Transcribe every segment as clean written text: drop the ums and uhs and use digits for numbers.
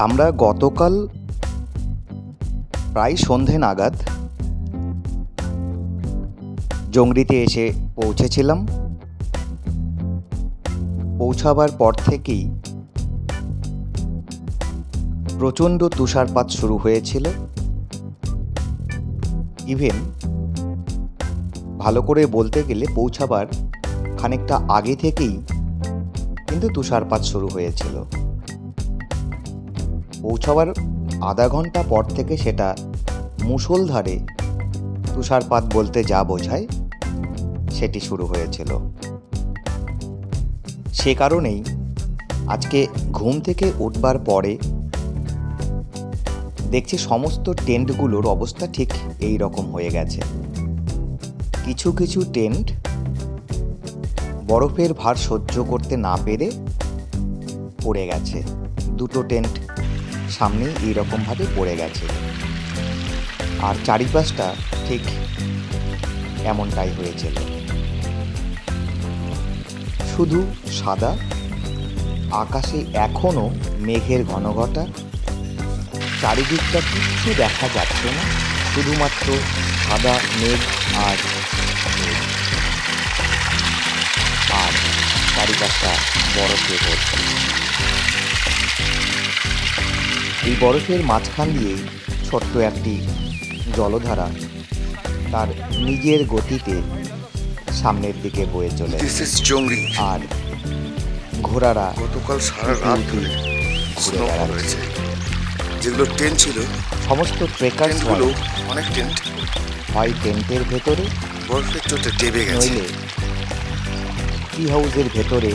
আমরা গতকাল প্রায় সন্ধে নাগাদ জংড়িতে এসে পৌঁছেছিলাম। পৌঁছাবার পর থেকেই প্রচণ্ড তুষারপাত শুরু হয়েছিল। ইভেন ভালো করে বলতে গেলে পৌঁছাবার খানিকটা আগে থেকেই কিন্তু তুষারপাত শুরু হয়েছিল। পৌঁছাবার আধা ঘন্টা পর থেকে সেটা মুষলধারে তুষারপাত বলতে যা বোঝায় সেটি শুরু হয়েছিল। সে কারণেই আজকে ঘুম থেকে উঠবার পরে দেখছি সমস্ত টেন্টগুলোর অবস্থা ঠিক এই রকম হয়ে গেছে। কিছু কিছু টেন্ট বরফের ভার সহ্য করতে না পেরে পড়ে গেছে। দুটো টেন্ট সামনে এইরকমভাবে পড়ে গেছে, আর চারিপাশটা ঠিক এমনটাই হয়েছিল। শুধু সাদা, আকাশে এখনো মেঘের ঘনঘটা, চারিদিকটা কিচ্ছু দেখা যাচ্ছে না, শুধুমাত্র সাদা মেঘ আর চারিপাশটা বরফে ভর্তি। এই বরফের মাঝখান দিয়েই ছোট্ট একটি জলধারা তার নিজের গতিতে সামনের দিকে বয়ে চলে। আর ঘোড়ারা গতকাল সারা রাত ধরে ঘুরে বেড়াচ্ছে। যেগুলো টেন্ট ছিল সমস্ত ট্রেকারসগুলো অনেক টেন্ট হয় টেন্টের ভেতরে, বরফের চোটে ডেবে গেছে। নইলে টি হাউসের ভেতরে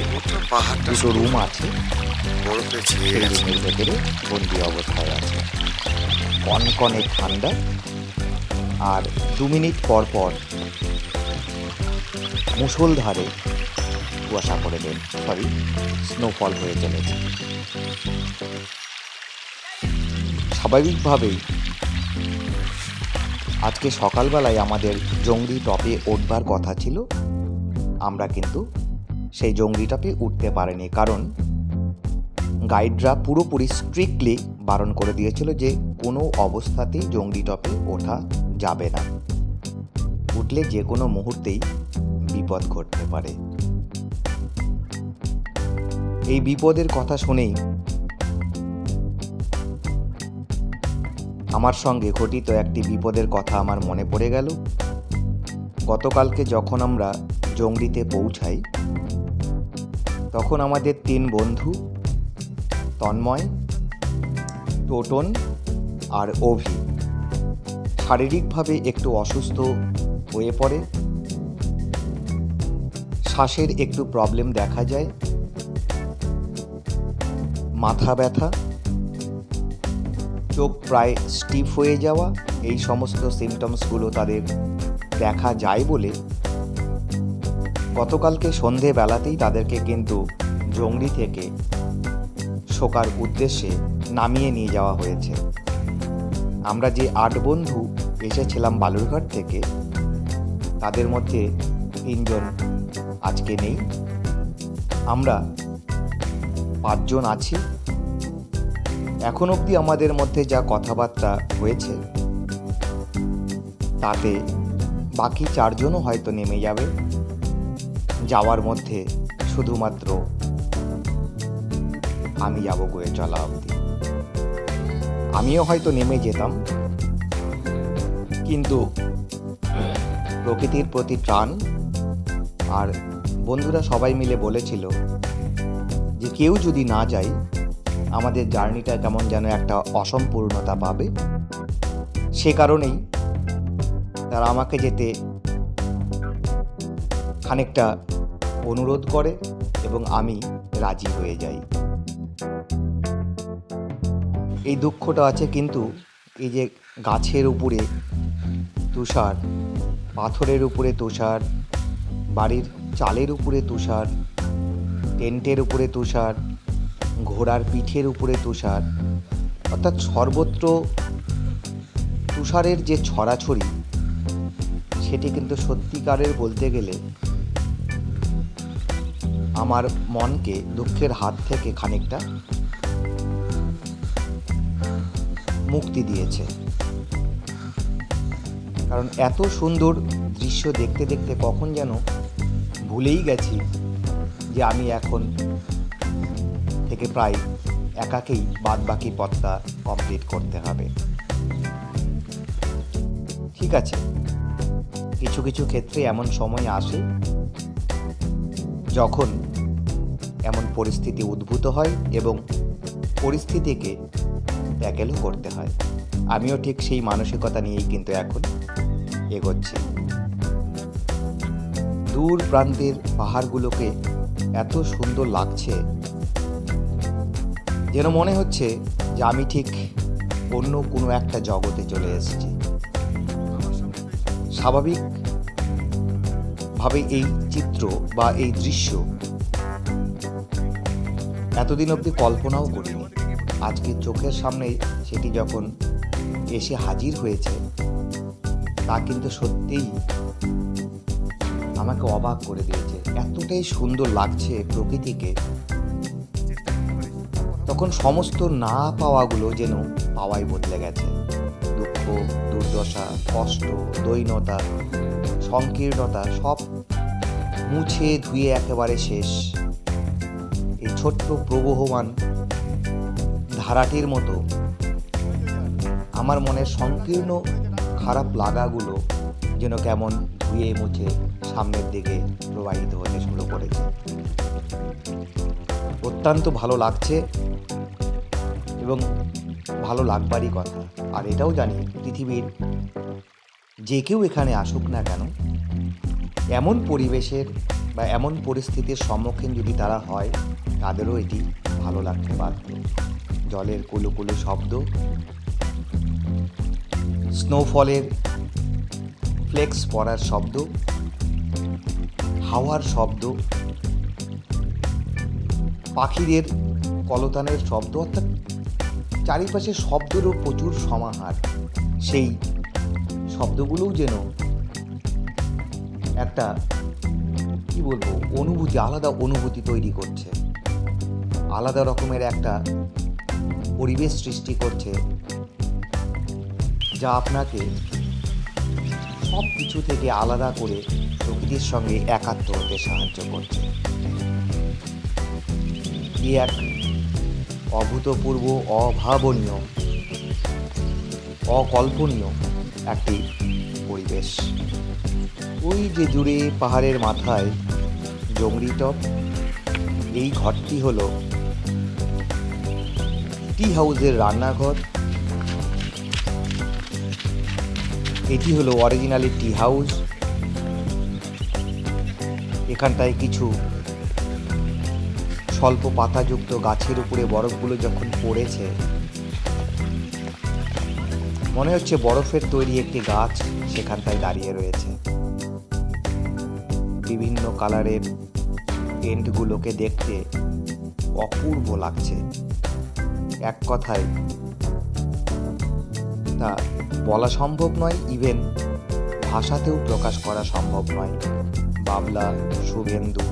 পাহাড়টা দুটো রুম আছে, বরফে ছেয়ে সেই গেছে। রুমের ভেতরে বন্দি অবস্থায় আছে। কনকনে ঠান্ডা, আর 2 মিনিট পর পর মুষলধারে কুয়াশা করে দেন, স্নোফল হয়ে চলেছে। স্বাভাবিকভাবেই আজকে সকালবেলায় আমাদের জংড়ি টপে উঠবার কথা ছিল, আমরা কিন্তু সেই জংড়ি টপে উঠতে পারিনি। কারণ গাইডরা পুরোপুরি স্ট্রিক্টলি বারণ করে দিয়েছিল যে কোনো অবস্থাতেই জংড়ি টপে ওঠা যাবে না, উঠলে যে কোনো মুহূর্তেই বিপদ ঘটতে পারে। এই বিপদের কথা শুনেই আমার সঙ্গে ঘটিত একটি বিপদের কথা আমার মনে পড়ে গেল। গতকালকে যখন আমরা জংড়িতে পৌঁছাই, তখন আমাদের 3 বন্ধু তন্ময়, টোটন আর অভি শারীরিকভাবে একটু অসুস্থ হয়ে পড়ে। শ্বাসের একটু প্রবলেম দেখা যায়, মাথা ব্যথা, চোখ প্রায় স্টিফ হয়ে যাওয়া, এই সমস্ত সিমটমসগুলো তাদের দেখা যায় বলে গতকালকে সন্ধেবেলাতেই তাদেরকে কিন্তু জংড়ি থেকে শোকার উদ্দেশ্যে নামিয়ে নিয়ে যাওয়া হয়েছে। আমরা যে 8 বন্ধু এসেছিলাম বালুরঘাট থেকে, তাদের মধ্যে 3 জন আজকে নেই। আমরা 5 জন আছি। এখন অবধি আমাদের মধ্যে যা কথাবার্তা হয়েছে তাতে বাকি 4 জনও হয়তো নেমে যাবে। যাওয়ার মধ্যে শুধুমাত্র আমি যাব গয়ে চলা অবধি। আমিও হয়তো নেমে যেতাম, কিন্তু প্রকৃতির প্রতি টান, আর বন্ধুরা সবাই মিলে বলেছিল যে কেউ যদি না যায় আমাদের জার্নিটা কেমন যেন একটা অসম্পূর্ণতা পাবে। সে কারণেই তারা আমাকে যেতে খানিকটা অনুরোধ করে এবং আমি রাজি হয়ে যাই। এই দুঃখটা আছে, কিন্তু এই যে গাছের উপরে তুষার, পাথরের উপরে তুষার, বাড়ির চালের উপরে তুষার, টেন্টের উপরে তুষার, ঘোড়ার পিঠের উপরে তুষার, অর্থাৎ সর্বত্র তুষারের যে ছড়াছড়ি, সেটি কিন্তু সত্যিকারের বলতে গেলে আমার মনকে দুঃখের হাত থেকে খানিকটা মুক্তি দিয়েছে। কারণ এত সুন্দর দৃশ্য দেখতে দেখতে কখন যেন ভুলেই গেছি যে আমি এখন থেকে প্রায় একাকেই বাদবাকি পথটা কমপ্লিট করতে হবে। ঠিক আছে, কিছু কিছু ক্ষেত্রে এমন সময় আসে যখন এমন পরিস্থিতি উদ্ভূত হয় এবং পরিস্থিতিকে ট্যাকেলও করতে হয়। আমিও ঠিক সেই মানসিকতা নিয়েই কিন্তু এখন এগোচ্ছি। দূর প্রান্তের পাহাড়গুলোকে এত সুন্দর লাগছে যেন মনে হচ্ছে যে আমি ঠিক অন্য কোনো একটা জগতে চলে এসেছি। স্বাভাবিকভাবে এই চিত্র বা এই দৃশ্য এতদিন অবধি কল্পনাও করিনি। আজকে চোখের সামনে সেটি যখন এসে হাজির হয়েছে তা কিন্তু সত্যিই আমাকে অবাক করে দিয়েছে। এতটাই সুন্দর লাগছে প্রকৃতিকে, তখন সমস্ত না পাওয়াগুলো যেন পাওয়াই বদলে গেছে। দুঃখ, দুর্দশা, কষ্ট, দৈন্যতা, সংকীর্ণতা সব মুছে ধুয়ে একেবারে শেষ। এই ছোট্ট প্রবহমান ধারাটির মতো আমার মনের সংকীর্ণ খারাপ লাগাগুলো যেন কেমন ধুয়ে মুছে সামনের দিকে প্রবাহিত হতে শুরু করেছে। অত্যন্ত ভালো লাগছে এবং ভালো লাগবারই কথা। আর এটাও জানি পৃথিবীর যে কেউ এখানে আসুক না কেন, এমন পরিবেশের বা এমন পরিস্থিতির সম্মুখীন যদি তারা হয় তাদেরও এটি ভালো লাগতে বাধ্য। জলের কুলুকুলু শব্দ, স্নোফলের ফ্লেক্স পড়ার শব্দ, হাওয়ার শব্দ, পাখিদের কলতানের শব্দ, অর্থাৎ চারিপাশে শব্দেরও প্রচুর সমাহার। সেই শব্দগুলোও যেন একটা কি বলবো অনুভূতি, আলাদা অনুভূতি তৈরি করছে, আলাদা রকমের একটা পরিবেশ সৃষ্টি করছে যা আপনাকে সব কিছু থেকে আলাদা করে প্রকৃতির সঙ্গে একাত্ম হতে সাহায্য করছে। কি এক অভূতপূর্ব, অভাবনীয়, অকল্পনীয় একটি পরিবেশ। ওই যে জুড়ে পাহাড়ের মাথায় জংড়ি টপ, এই ঘরটি হলো টি হাউসের রান্নাঘর। এটি হলো অরিজিনালি টি হাউস। এখানটায় কিছু স্বল্প পাতাযুক্ত গাছের উপরে বরফগুলো যখন পড়েছে মনে হচ্ছে বরফের তৈরি একটি গাছ সেখানটায় দাঁড়িয়ে রয়েছে। বিভিন্ন কালারের টেন্টগুলোকে দেখতে অপূর্ব লাগছে। এক কথায় তা বলা সম্ভব নয়, ইভেন ভাষাতেও প্রকাশ করা সম্ভব নয়। বাবলা, শুভেন্দু,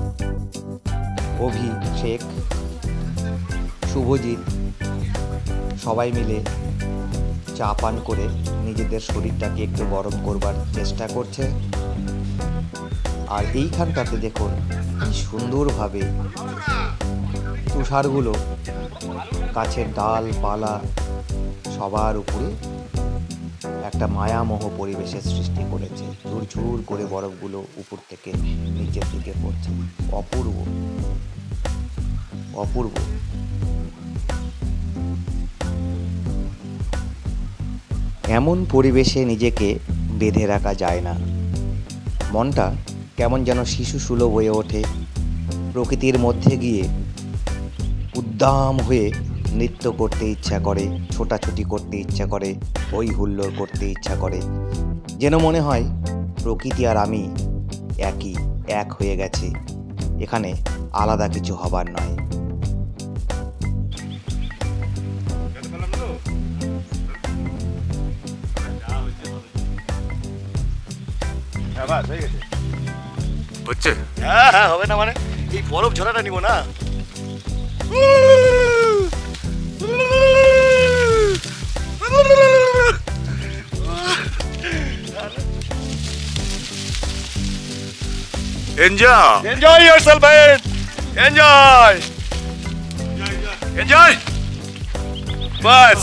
অভিষেক, শুভজিৎ সবাই মিলে চা পান করে নিজেদের শরীরটাকে একটু গরম করবার চেষ্টা করছে। আর এইখানটাতে দেখুন কি সুন্দরভাবে তুষারগুলো গাছের ডালপালা সবার উপরে একটা মায়ামোহ পরিবেশের সৃষ্টি করেছে। ঝুরঝুর করে বরফগুলো উপর থেকে নিচের দিকে পড়ছে। অপূর্ব, অপূর্ব। এমন পরিবেশে নিজেকে বেঁধে রাখা যায় না। মনটা কেমন যেন শিশু সুলভ হয়ে ওঠে। প্রকৃতির মধ্যে গিয়ে উদ্দাম হয়ে নৃত্য করতে ইচ্ছা করে, ছোটাছুটি করতে ইচ্ছা করে, হই হুল্লোড় করতে ইচ্ছা করে। যেন মনে হয় প্রকৃতি আর আমি এক হয়ে গেছে, এখানে আলাদা কিছু হবার নয়। হচ্ছে হ্যাঁ হবে না মানে এই বরফ ঝরাটা নিব না। Enjoy. এনজয় ইয়োরসেলফ ভাই, enjoy enjoy bus.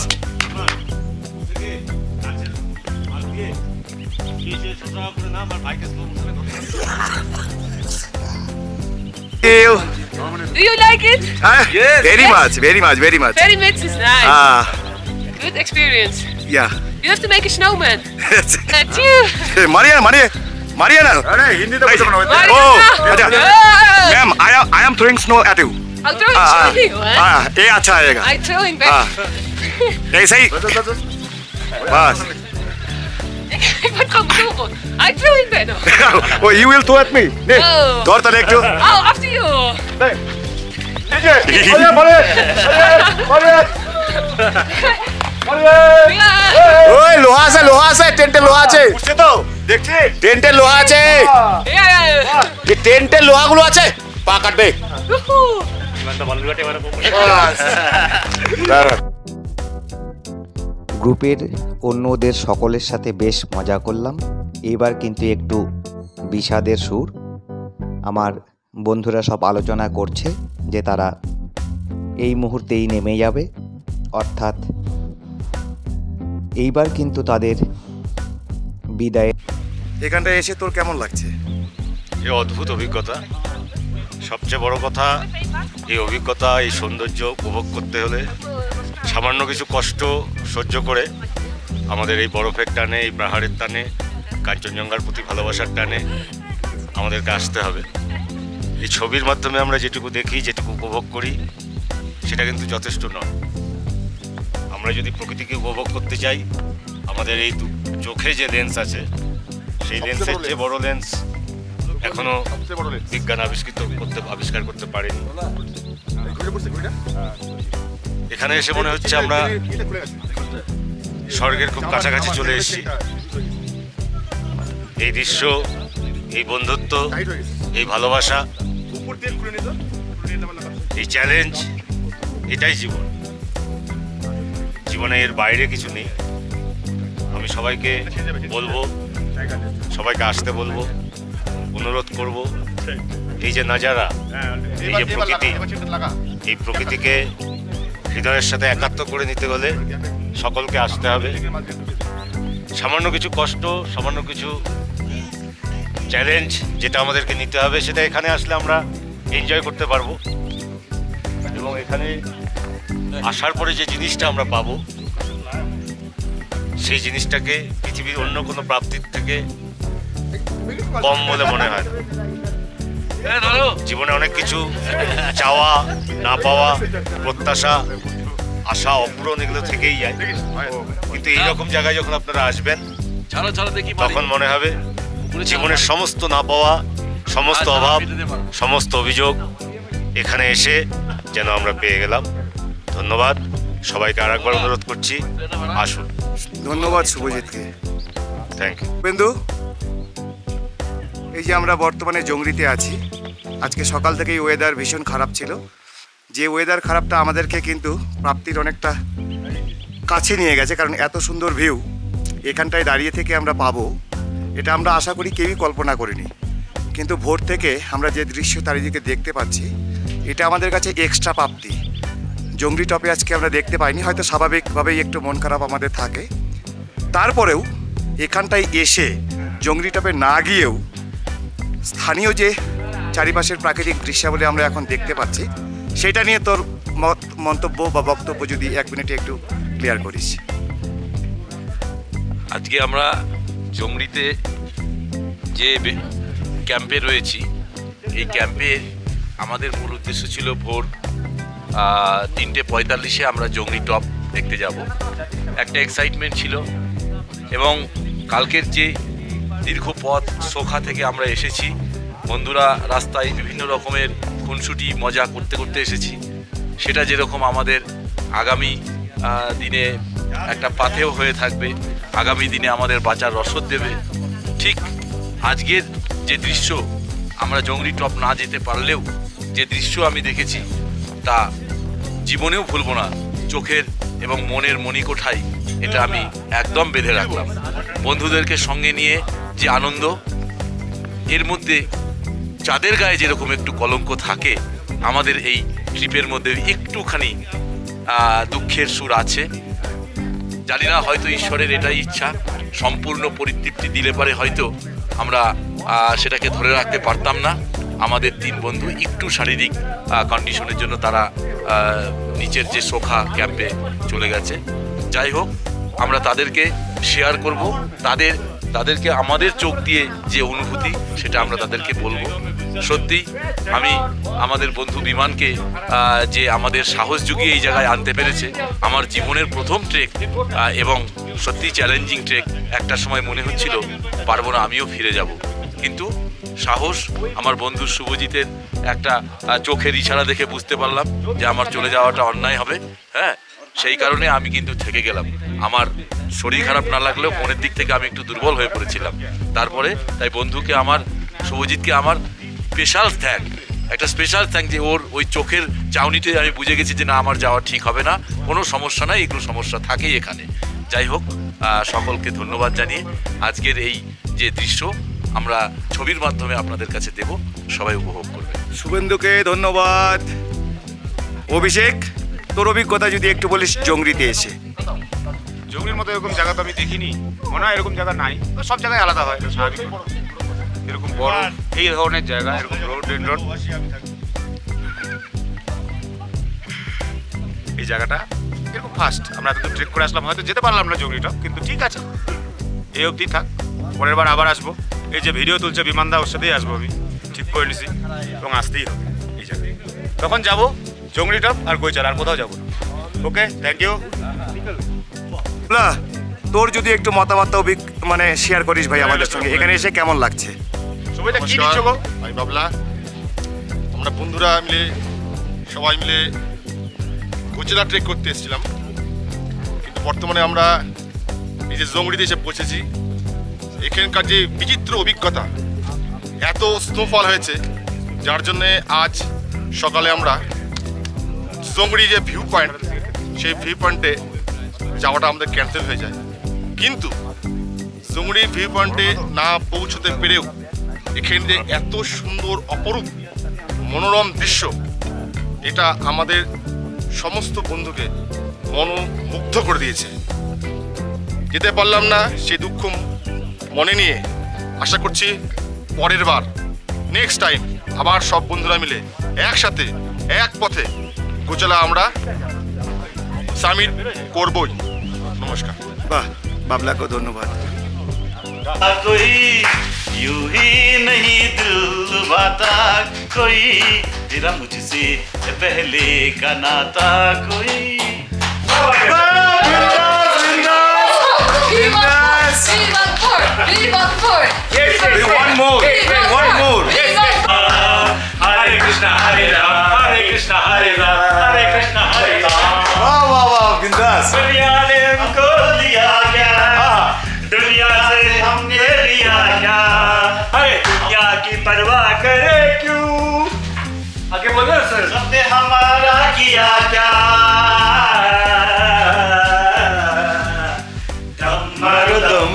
You. Do you like it? Yes. Very much, very much, very much. Very much is nice. Ah, Good experience. yeah. You have to make a snowman. That's you. Mariana. अरे हिंदी तो कुछ बनाओ। Oh, Mariana. अच्छा। Ah! Ma'am, I am throwing snow at you. I'll throw it to you. Huh? ये अच्छा आएगा। I'm throwing back. ऐसे ही बस। Ik word gewoon bedoeld. I'm throwing back now. Oh, you will throw at me. Nee, Oh. door dan ik doe. Oh, after you. Nee. Yeah. ওই লোহা আছে টেন্টে লোহা আছে উঠছে তো দেখছিস? টেন্টে লোহা আছে Yeah. এই টেন্টে লোহাগুলো আছে পা কাটবে Woohoo. গ্রুপের অন্যদের সকলের সাথে বেশ মজা করলাম। এবার কিন্তু একটু বিষাদের সুর। আমার বন্ধুরা সব আলোচনা করছে যে তারা এই মুহূর্তেই নেমে যাবে, অর্থাৎ এইবার কিন্তু তাদের বিদায়। এখানটায় এসে তোর কেমন লাগছে? এ অদ্ভুত অভিজ্ঞতা। সবচেয়ে বড় কথা, এই অভিজ্ঞতা, এই সৌন্দর্য উপভোগ করতে হলে সামান্য কিছু কষ্ট সহ্য করে আমাদের এই বরফের টানে, এই পাহাড়ের টানে, কাঞ্চনজঙ্ঘার প্রতি ভালোবাসার টানে আমাদেরকে আসতে হবে। এই ছবির মাধ্যমে আমরা যেটুকু দেখি, যেটুকু উপভোগ করি, সেটা কিন্তু যথেষ্ট নয়। আমরা যদি প্রকৃতিকে উপভোগ করতে চাই, আমাদের এই চোখে যে লেন্স আছে, সেই লেন্সের চেয়ে বড় লেন্স এখনো বিজ্ঞান আবিষ্কার করতে পারেনি। এখানে এসে মনে হচ্ছে আমরা স্বর্গের খুব কাছাকাছি চলে এসেছি। এই দৃশ্য, এই বন্ধুত্ব, এই ভালোবাসা, এই চ্যালেঞ্জ, এটাই জীবন। জীবনে এর বাইরে কিছু নেই। আমি সবাইকে বলবো, সবাইকে আসতে বলবো, অনুরোধ করব, এই যে নাজারা, এই যে প্রকৃতি, এই প্রকৃতিকে হৃদয়ের সাথে একাত্ম করে নিতে হলে সকলকে আসতে হবে। সামান্য কিছু কষ্ট, সামান্য কিছু চ্যালেঞ্জ যেটা আমাদেরকে নিতে হবে, সেটা এখানে আসলে আমরা এনজয় করতে পারবো। এবং এখানে আসার পরে যে জিনিসটা আমরা পাবো, সেই জিনিসটাকে পৃথিবীর অন্য কোনো প্রাপ্তির থেকে কম বলে মনে হয় না। জীবনে অনেক কিছু চাওয়া, না পাওয়া, প্রত্যাশা, আশা, অপূরণ, এগুলো থেকেই যায়। কিন্তু এইরকম জায়গায় যখন আপনারা আসবেন, তখন মনে হবে জীবনের সমস্ত না পাওয়া, সমস্ত অভাব, সমস্ত অভিযোগ এখানে এসে যেন আমরা পেয়ে গেলাম। ধন্যবাদ সবাইকে। আর একবার অনুরোধ করছি, আসুন। ধন্যবাদ শুভজিৎকে। Thank you. বন্ধু, এই যে আমরা বর্তমানে জংরিতে আছি, আজকে সকাল থেকেই ওয়েদার ভীষণ খারাপ ছিল। যে ওয়েদার খারাপটা আমাদেরকে কিন্তু প্রাপ্তির অনেকটা কাছে নিয়ে গেছে, কারণ এত সুন্দর ভিউ এখানটায় দাঁড়িয়ে থেকে আমরা পাবো, এটা আমরা আশা করি কেউই কল্পনা করিনি। কিন্তু ভোর থেকে আমরা যে দৃশ্য চারিদিকে দেখতে পাচ্ছি, এটা আমাদের কাছে এক্সট্রা প্রাপ্তি। জংরি টপে আজকে আমরা দেখতে পাইনি, হয়তো স্বাভাবিকভাবেই একটু মন খারাপ আমাদের থাকে। তারপরেও এখানটায় এসে জংরি টপে না গিয়েও স্থানীয় যে চারিপাশের প্রাকৃতিক দৃশ্যাবলী আমরা এখন দেখতে পাচ্ছি, সেটা নিয়ে তোর মন্তব্য বা বক্তব্য যদি 1 মিনিটে একটু ক্লিয়ার করিস। আজকে আমরা জংরিতে যে ক্যাম্পে রয়েছি, এই ক্যাম্পে আমাদের মূল উদ্দেশ্য ছিল ভোর 3:45 আমরা জংরি টপ দেখতে যাব। একটা এক্সাইটমেন্ট ছিল এবং কালকের যে দীর্ঘ পথ সোখা থেকে আমরা এসেছি, বন্ধুরা রাস্তায় বিভিন্ন রকমের খুনসুটি মজা করতে করতে এসেছি, সেটা যেরকম আমাদের আগামী দিনে একটা পাথেয় হয়ে থাকবে, আগামী দিনে আমাদের বাঁচার রসদ দেবে, ঠিক আজকের যে দৃশ্য, আমরা জংরি টপ না যেতে পারলেও যে দৃশ্য আমি দেখেছি তা জীবনেও ভুলবো না। চোখের এবং মনের মণিকোঠায় এটা আমি একদম বেঁধে রাখলাম। বন্ধুদেরকে সঙ্গে নিয়ে যে আনন্দ, এর মধ্যে চাঁদের গায়ে যেরকম একটু কলঙ্ক থাকে, আমাদের এই ট্রিপের মধ্যে একটুখানি দুঃখের সুর আছে। জানি না, হয়তো ঈশ্বরের এটাই ইচ্ছা, সম্পূর্ণ পরিতৃপ্তি দিলে পারে হয়তো আমরা সেটাকে ধরে রাখতে পারতাম না। আমাদের 3 বন্ধু একটু শারীরিক কন্ডিশনের জন্য তারা নিচের যে সোখা ক্যাম্পে চলে গেছে। যাই হোক, আমরা তাদেরকে শেয়ার করব, তাদেরকে আমাদের চোখ দিয়ে যে অনুভূতি সেটা আমরা তাদেরকে বলবো। সত্যি আমি আমাদের বন্ধু বিমানকে যে আমাদের সাহস জুগিয়ে এই জায়গায় আনতে পেরেছে, আমার জীবনের প্রথম ট্রেক এবং সত্যি চ্যালেঞ্জিং ট্রেক। একটা সময় মনে হচ্ছিল পারবো না, আমিও ফিরে যাব, কিন্তু সাহস আমার বন্ধু শুভজিতের একটা চোখের ইশারা দেখে বুঝতে পারলাম যে আমার চলে যাওয়াটা অন্যায় হবে। হ্যাঁ, সেই কারণে আমি কিন্তু থেকে গেলাম। আমার শরীর খারাপ না লাগলেও মনের দিক থেকে আমি একটু দুর্বল হয়ে পড়েছিলাম। তারপরে তাই বন্ধুকে আমার, শুভজিৎকে আমার একটা স্পেশাল থ্যাঙ্ক যে ওর ওই চোখের চাউনিতে আমি বুঝে গেছি যে না, আমার যাওয়া ঠিক হবে না, কোনো সমস্যা নাই, এগুলো সমস্যা থাকেই এখানে। যাই হোক, সকলকে ধন্যবাদ জানিয়ে আজকের এই যে দৃশ্য আমরা ছবির মাধ্যমে আপনাদের কাছে দেব, সবাই উপভোগ করবে। শুভেন্দুকে ধন্যবাদ। অভিষেক, তোর অভিজ্ঞতা যদি একটু বলিস জংরিতে এসে। জঙ্গলির মতো এরকম জায়গা তো আমি দেখিনি, মনে হয় এরকম জায়গা নাই, সব জায়গায় আলাদা হয়, এটা স্বাভাবিক। এরকম বড় এই ধরনের জায়গা, এরকম রোড এই জায়গাটা এরকম ফার্স্ট। আমরা এতদূর ট্রেক করে আসলাম, হয়তো যেতে পারলাম না জঙ্গলিটা, কিন্তু ঠিক আছে, এই অবধি থাক, পরের বার আবার আসবো। এই যে ভিডিও তুলছে বিমানদা, ওর সাথেই আসবো, আমি ঠিক করে নিছি, এবং আসতেই হবে এই জায়গায়। তখন যাবো জঙ্গলি টপ আর গৈচার, আর কোথাও যাবো না। ওকে, থ্যাংক ইউ। না, তোর যদি একটু মতামত মানে শেয়ার করিস ভাই আমাদের সঙ্গে, এখানে এসে কেমন লাগছে? সুবিধা কি দিচ্ছ গো? আমি বাবলা, আমরা বন্ধুরা মিলে সবাই মিলে গোচেলা ট্রেক করতে এসেছিলাম, কিন্তু বর্তমানে আমরা এই যে জংড়িতে এসে পৌঁছেছি। এখানকার যে বিচিত্র অভিজ্ঞতা, এত স্নোফল হয়েছে, যার জন্যে আজ সকালে আমরা জংড়ি যে ভিউ পয়েন্ট, সেই ভিউ পয়েন্টে যাওয়াটা আমাদের ক্যান্সেল হয়ে যায়। কিন্তু জংড়ি ভিউ পয়েন্টে না পৌঁছতে পেরেও এখানে যে এত সুন্দর অপরূপ মনোরম দৃশ্য, এটা আমাদের সমস্ত বন্ধুকে মনোমুগ্ধ করে দিয়েছে। যেতে পারলাম না, সে দুঃখ মনে নিয়ে আশা করছি পরের বার, নেক্সট টাইম আবার সব বন্ধুরা মিলে একসাথে এক পথে গোচেলা আমরা সামিট করবই। নমস্কার। বাহ, বাবলাকে ধন্যবাদ। कोई यूं ही नहीं दिल लुभाता, कोई तेरा मुझसे पहले का नाता, कोई One more. Hare Krishna Hare Ram, Hare Krishna Hare Ram, Hare Krishna Hare Ram. वाह, बिंदास। दुनिया ने हमको लिया क्या, दुनिया से हमने लिया क्या, अरे दुनिया की परवाह करे क्यों, आगे बोलो सर, सबने हमारा किया क्या, दम मारो दम।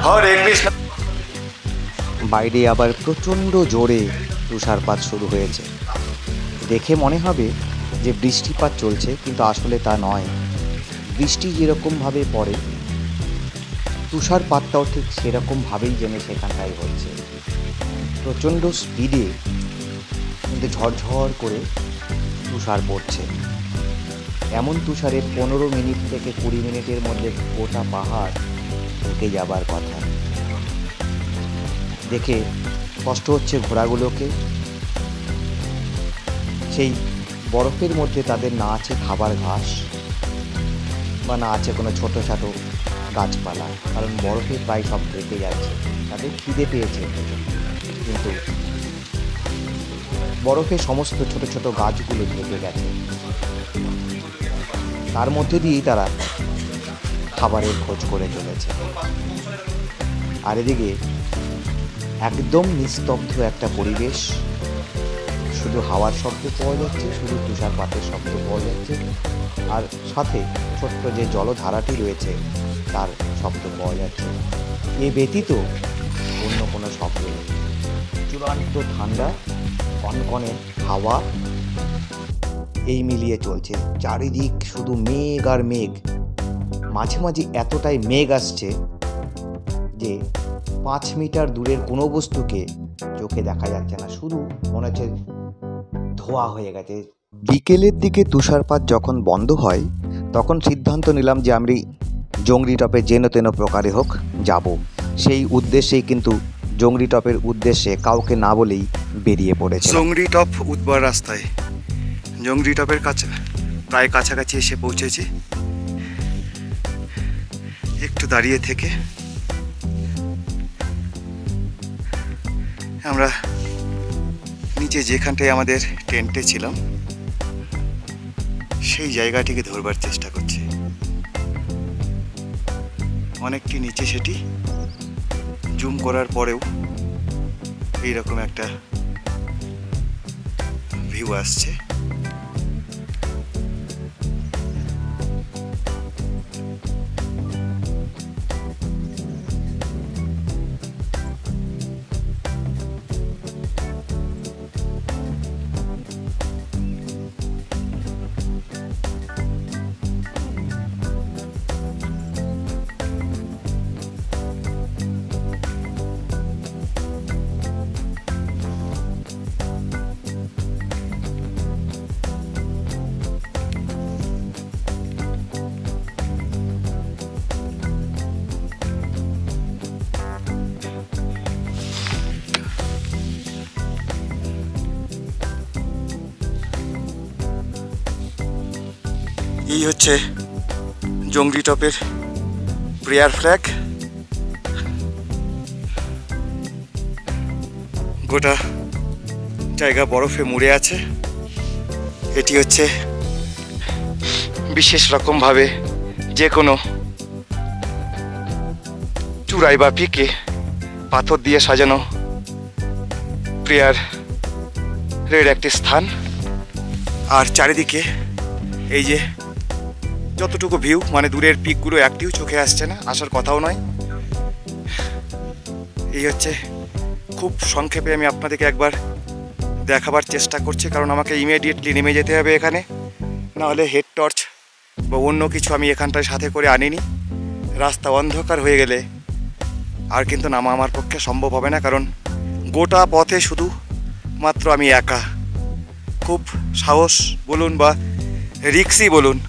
হরে কৃষ্ণ। বাইরে আবার প্রচণ্ড জোরে তুষারপাত শুরু হয়েছে। দেখে মনে হবে যে বৃষ্টিপাত চলছে, কিন্তু আসলে তা নয়। বৃষ্টি যেরকমভাবে পড়ে, তুষারপাতটাও ঠিক সেরকমভাবেই যেন সেখানটায় হচ্ছে। প্রচণ্ড স্পিডে কিন্তু ঝরঝর করে তুষার পড়ছে। এমন তুষারে 15 মিনিট থেকে 20 মিনিটের মধ্যে গোটা পাহাড় ঢুকে যাবার কথা। দেখে কষ্ট হচ্ছে ঘোড়াগুলোকে। সেই বরফের মধ্যে তাদের না আছে খাবার ঘাস, বা না আছে কোনো ছোটো খাটো গাছপালা, কারণ বরফে প্রায় সব ঢেকে যাচ্ছে। তাদের খিদে পেয়েছে, কিন্তু বরফে সমস্ত ছোট ছোট গাছগুলো ঢেকে গেছে। তার মধ্যে দিয়েই তারা খাবারের খোঁজ করে চলেছে। আর এদিকে একদম নিস্তব্ধ একটা পরিবেশ, শুধু হাওয়ার শব্দ পাওয়া যাচ্ছে, শুধু তুষারপাতের শব্দ পাওয়া যাচ্ছে, আর সাথে ছোট্ট যে জলধারাটি রয়েছে তার শব্দ পাওয়া যাচ্ছে। এ ব্যতীত অন্য কোনো শব্দ নেই। চূড়ান্ত ঠান্ডা, কনকনে হাওয়া, এই মিলিয়ে চলছে। চারিদিক শুধু মেঘ আর মেঘ। মাঝে মাঝে এতটাই মেঘ আসছে যে 5 মিটার দূরের কোনো বস্তুকে চোখে দেখা যাচ্ছে না, শুধু মনে হচ্ছে ধোয়া হয়ে গেছে। বিকেলের দিকে তুষারপাত যখন বন্ধ হয় তখন সিদ্ধান্ত নিলাম যে আমি জংরি টপে যেন তেন প্রকারে হোক যাব। সেই উদ্দেশ্যেই কিন্তু জংরি টপের উদ্দেশ্যে কাউকে না বলেই বেরিয়ে পড়েছে। জংরি টপ উদ্বার রাস্তায় জংরি টপের কাছে প্রায় কাছাকাছি এসে পৌঁছেছি। একটু দাঁড়িয়ে থেকে আমরা নিচে যেখানটায় আমাদের টেন্টে ছিলাম সেই জায়গাটিকে ধরবার চেষ্টা করছি। অনেকটি নিচে, সেটি জুম করার পরেও এইরকম একটা ভিউ আসছে। এই হচ্ছে জংরি টপের প্রেয়ার ফ্ল্যাগ। গোটা জায়গা বরফে মুড়ে আছে। এটি হচ্ছে বিশেষ রকমভাবে যে কোনো চূড়াই বা পিকে পাথর দিয়ে সাজানো প্রেয়ারের একটি স্থান। আর চারিদিকে এই যে যতটুকু ভিউ, মানে দূরের পিকগুলো একটিও চোখে আসছে না, আসার কথাও নয়। এই হচ্ছে, খুব সংক্ষেপে আমি আপনাদেরকে একবার দেখাবার চেষ্টা করছি, কারণ আমাকে ইমিডিয়েটলি নেমে যেতে হবে এখানে, নাহলে হেড টর্চ বা অন্য কিছু আমি এখানটায় সাথে করে আনিনি। রাস্তা অন্ধকার হয়ে গেলে আর কিন্তু নামা আমার পক্ষে সম্ভব হবে না, কারণ গোটা পথে শুধু মাত্র আমি একা। খুব সাহস বলুন বা রিক্সি বলুন,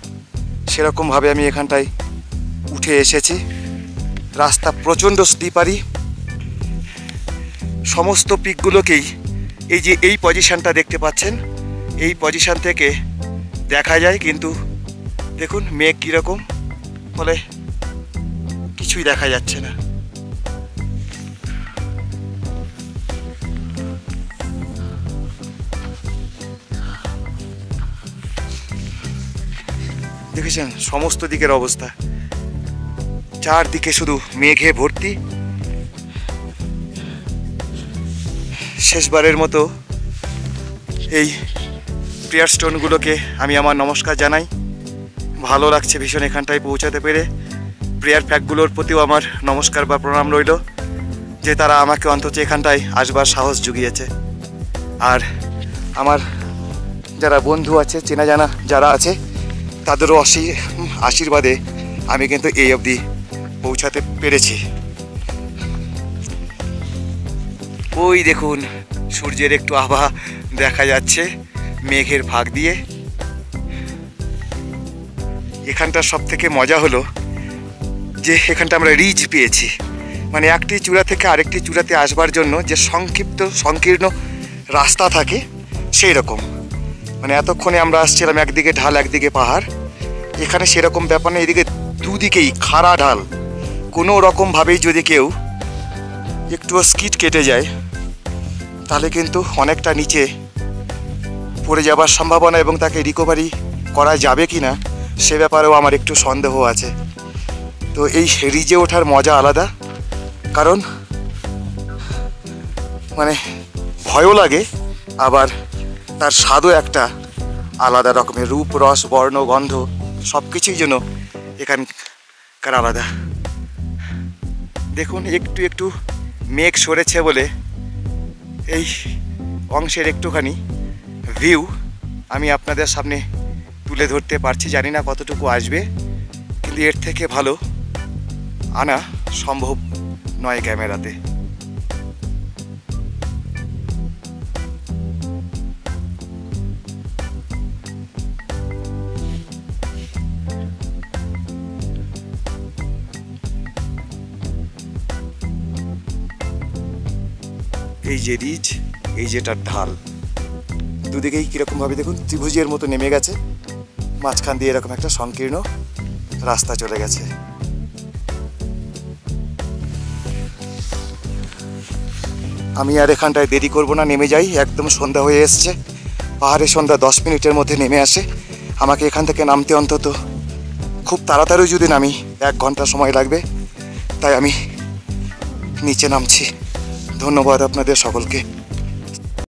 সেরকমভাবে আমি এখানটায় উঠে এসেছি। রাস্তা প্রচণ্ড স্লিপারি। সমস্ত পিকগুলোকেই এই যে এই পজিশানটা দেখতে পাচ্ছেন, এই পজিশান থেকে দেখা যায়, কিন্তু দেখুন মেঘ কীরকম, ফলে কিছুই দেখা যাচ্ছে না। দেখেছেন সমস্ত দিকের অবস্থা, চারদিকে শুধু মেঘে ভর্তি। শেষবারের মতো এই প্রেয়ার স্টোনগুলোকে আমি আমার নমস্কার জানাই। ভালো লাগছে ভীষণ এখানটায় পৌঁছাতে পেরে। প্রেয়ার ফ্ল্যাগগুলোর প্রতিও আমার নমস্কার বা প্রণাম রইল, যে তারা আমাকে অন্তত এখানটায় আসবার সাহস জুগিয়েছে। আর আমার যারা বন্ধু আছে, চেনা জানা যারা আছে, তাদেরও আশীর্বাদে আমি কিন্তু এই অবধি পৌঁছাতে পেরেছি। ওই দেখুন সূর্যের একটু আভা দেখা যাচ্ছে মেঘের ফাঁক দিয়ে। এখানটার সব থেকে মজা হলো যে এখানটা আমরা রিজ পেয়েছি, মানে একটি চূড়া থেকে আরেকটি চূড়াতে আসবার জন্য যে সংকীর্ণ রাস্তা থাকে সেই রকম। মানে এতক্ষণে আমরা আসছিলাম একদিকে ঢাল একদিকে পাহাড়, এখানে সেরকম ব্যাপার না। এদিকে দুদিকেই খাড়া ঢাল। কোনো রকমভাবেই যদি কেউ একটুও স্কিড কেটে যায় তাহলে কিন্তু অনেকটা নিচে পড়ে যাবার সম্ভাবনা, এবং তাকে রিকভারি করা যাবে কি না সে ব্যাপারেও আমার একটু সন্দেহ আছে। তো এই রিজে ওঠার মজা আলাদা, কারণ মানে ভয়ও লাগে, আবার তার স্বাদও একটা আলাদা রকমের, রূপ রস বর্ণ গন্ধ সব কিছুই যেন এখানকার আলাদা। দেখুন একটু একটু মেঘ সরেছে বলে এই অংশের একটুখানি ভিউ আমি আপনাদের সামনে তুলে ধরতে পারছি। জানি না কতটুকু আসবে, কিন্তু এর থেকে ভালো আনা সম্ভব নয় ক্যামেরাতে। এই যে রিজ, এই যেটার ঢাল, দুদিকেই কীরকমভাবে দেখুন ত্রিভুজের মতো নেমে গেছে, মাঝখান দিয়ে এরকম একটা সংকীর্ণ রাস্তা চলে গেছে। আমি আর এখানটায় দেরি করব না, নেমে যাই। একদম সন্ধ্যা হয়ে এসছে, পাহাড়ে সন্ধ্যা 10 মিনিটের মধ্যে নেমে আসে। আমাকে এখান থেকে নামতে অন্তত খুব তাড়াতাড়ি যদি নামি 1 ঘন্টা সময় লাগবে, তাই আমি নিচে নামছি। ধন্যবাদ আপনাদের সকলকে।